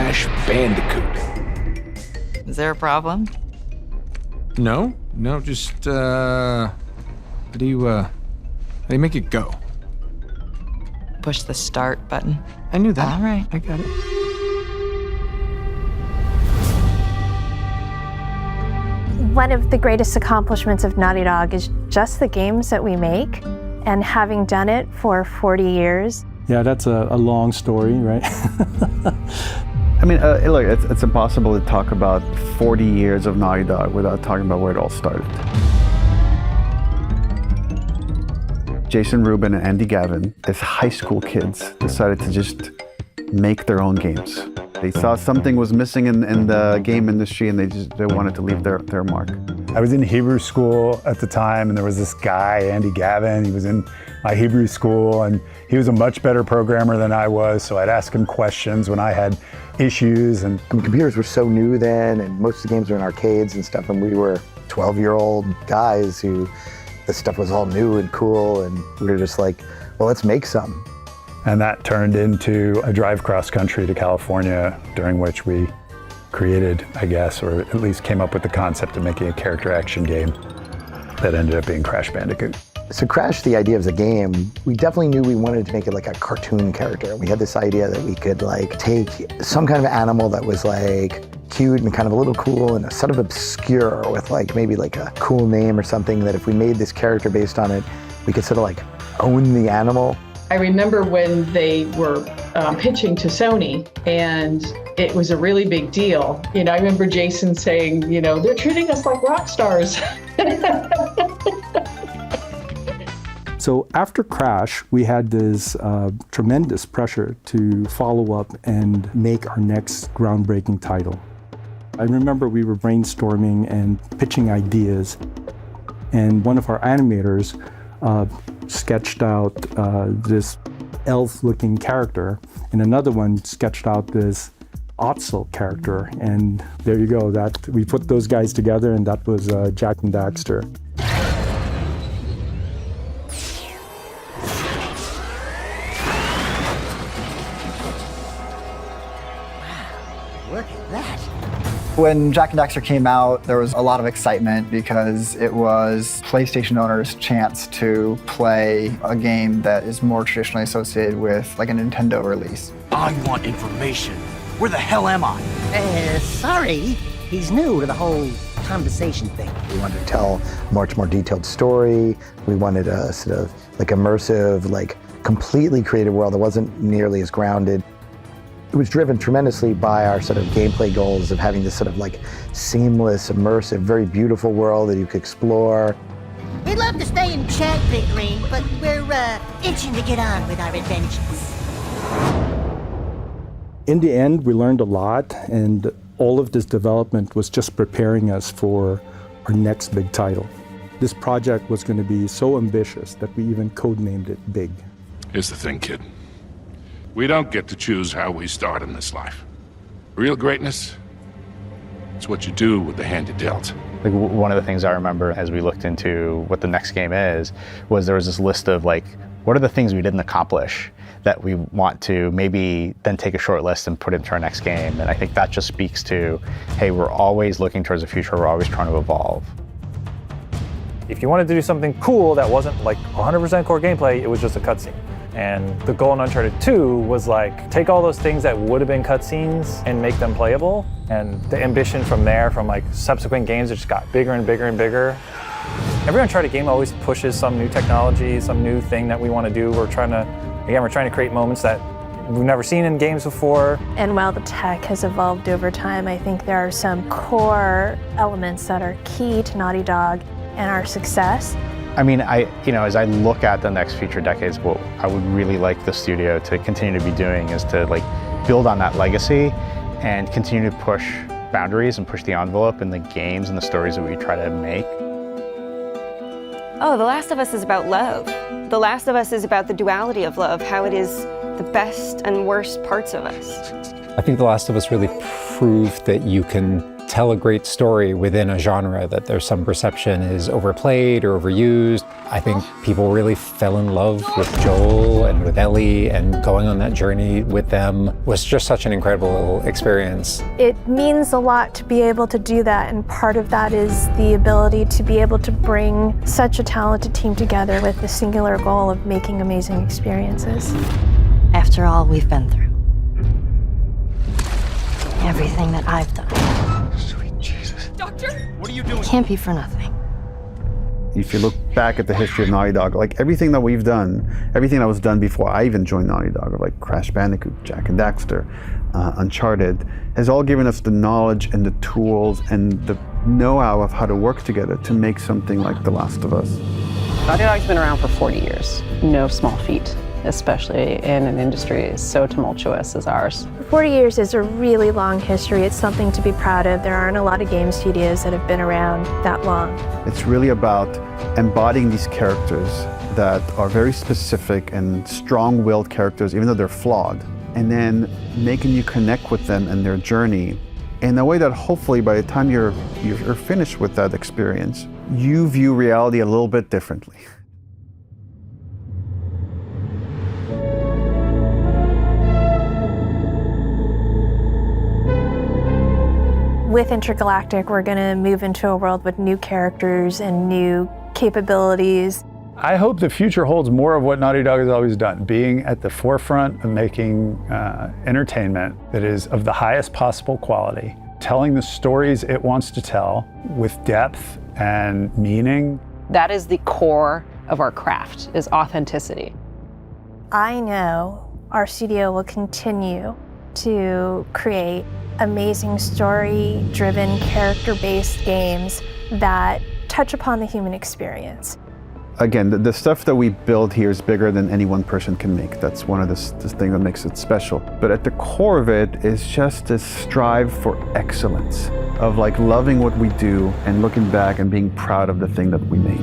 Crash Bandicoot. Is there a problem? No, just, how do you make it go? Push the start button. I knew that. All right. I got it. One of the greatest accomplishments of Naughty Dog is just the games that we make, and having done it for 40 years. Yeah, that's a long story, right? I mean, look, it's impossible to talk about 40 years of Naughty Dog without talking about where it all started. Jason Rubin and Andy Gavin, as high school kids, decided to just make their own games. They saw something was missing in the game industry, and they wanted to leave their mark. I was in Hebrew school at the time, and there was this guy, Andy Gavin. He was in my Hebrew school, and he was a much better programmer than I was, so I'd ask him questions when I had issues. And computers were so new then, and most of the games were in arcades and stuff, and we were 12-year-old guys who this stuff was all new and cool, and we were just like, well, let's make some. And that turned into a drive cross country to California, during which we created, I guess, or at least came up with the concept of making a character action game that ended up being Crash Bandicoot. So Crash, the idea of the game, we definitely knew we wanted to make it like a cartoon character. We had this idea that we could like take some kind of animal that was like cute and kind of a little cool and sort of obscure with like maybe like a cool name or something, that if we made this character based on it, we could sort of like own the animal. I remember when they were pitching to Sony, and it was a really big deal. You know, I remember Jason saying, you know, they're treating us like rock stars. So after Crash, we had this tremendous pressure to follow up and make our next groundbreaking title. I remember we were brainstorming and pitching ideas, and one of our animators sketched out this elf-looking character, and another one sketched out this Otzel character, and there you go. That we put those guys together, and that was Jak and Daxter. Look at that. When Jak and Daxter came out, there was a lot of excitement because it was PlayStation owners' chance to play a game that is more traditionally associated with like a Nintendo release. I want information. Where the hell am I? Sorry. He's new to the whole conversation thing. We wanted to tell a much more detailed story. We wanted a sort of like immersive, like completely creative world that wasn't nearly as grounded. It was driven tremendously by our sort of gameplay goals of having this sort of like seamless, immersive, very beautiful world that you could explore. We'd love to stay and chat, Big Green, but we're itching to get on with our adventures. In the end, we learned a lot, and all of this development was just preparing us for our next big title. This project was going to be so ambitious that we even codenamed it Big. Here's the thing, kid. We don't get to choose how we start in this life. Real greatness, it's what you do with the hand you dealt. Like one of the things I remember as we looked into what the next game is, was there was this list of like, what are the things we didn't accomplish that we want to maybe then take a short list and put into our next game. And I think that just speaks to, hey, we're always looking towards the future, we're always trying to evolve. If you wanted to do something cool that wasn't like 100% core gameplay, it was just a cutscene. And the goal in Uncharted 2 was like, take all those things that would have been cutscenes and make them playable. And the ambition from there, from like subsequent games, it just got bigger and bigger and bigger. Every Uncharted game always pushes some new technology, some new thing that we want to do. We're trying to create moments that we've never seen in games before. And while the tech has evolved over time, I think there are some core elements that are key to Naughty Dog and our success. I mean, as I look at the next future decades, what I would really like the studio to continue to be doing is to like build on that legacy and continue to push boundaries and push the envelope in the games and the stories that we try to make. Oh, The Last of Us is about love. The Last of Us is about the duality of love, how it is the best and worst parts of us. I think The Last of Us really proved that you can tell a great story within a genre that there's some perception is overplayed or overused. I think people really fell in love with Joel and with Ellie, and going on that journey with them was just such an incredible experience. It means a lot to be able to do that, and part of that is the ability to be able to bring such a talented team together with the singular goal of making amazing experiences. After all we've been through, everything that I've done. Sweet Jesus. Doctor? What are you doing? Can't be for nothing. If you look back at the history of Naughty Dog, like everything that we've done, everything that was done before I even joined Naughty Dog, like Crash Bandicoot, Jak and Daxter, Uncharted, has all given us the knowledge and the tools and the know-how of how to work together to make something like The Last of Us. Naughty Dog's been around for 40 years. No small feat, especially in an industry so tumultuous as ours. 40 years is a really long history. It's something to be proud of. There aren't a lot of game studios that have been around that long. It's really about embodying these characters that are very specific and strong-willed characters, even though they're flawed, and then making you connect with them and their journey in a way that hopefully by the time you're finished with that experience, you view reality a little bit differently. With Intergalactic, we're going to move into a world with new characters and new capabilities. I hope the future holds more of what Naughty Dog has always done, being at the forefront of making entertainment that is of the highest possible quality, telling the stories it wants to tell with depth and meaning. That is the core of our craft, is authenticity. I know our studio will continue to create amazing story-driven, character-based games that touch upon the human experience. Again, the stuff that we build here is bigger than any one person can make. That's one of the things that makes it special. But at the core of it is just this strive for excellence, of like loving what we do and looking back and being proud of the thing that we made.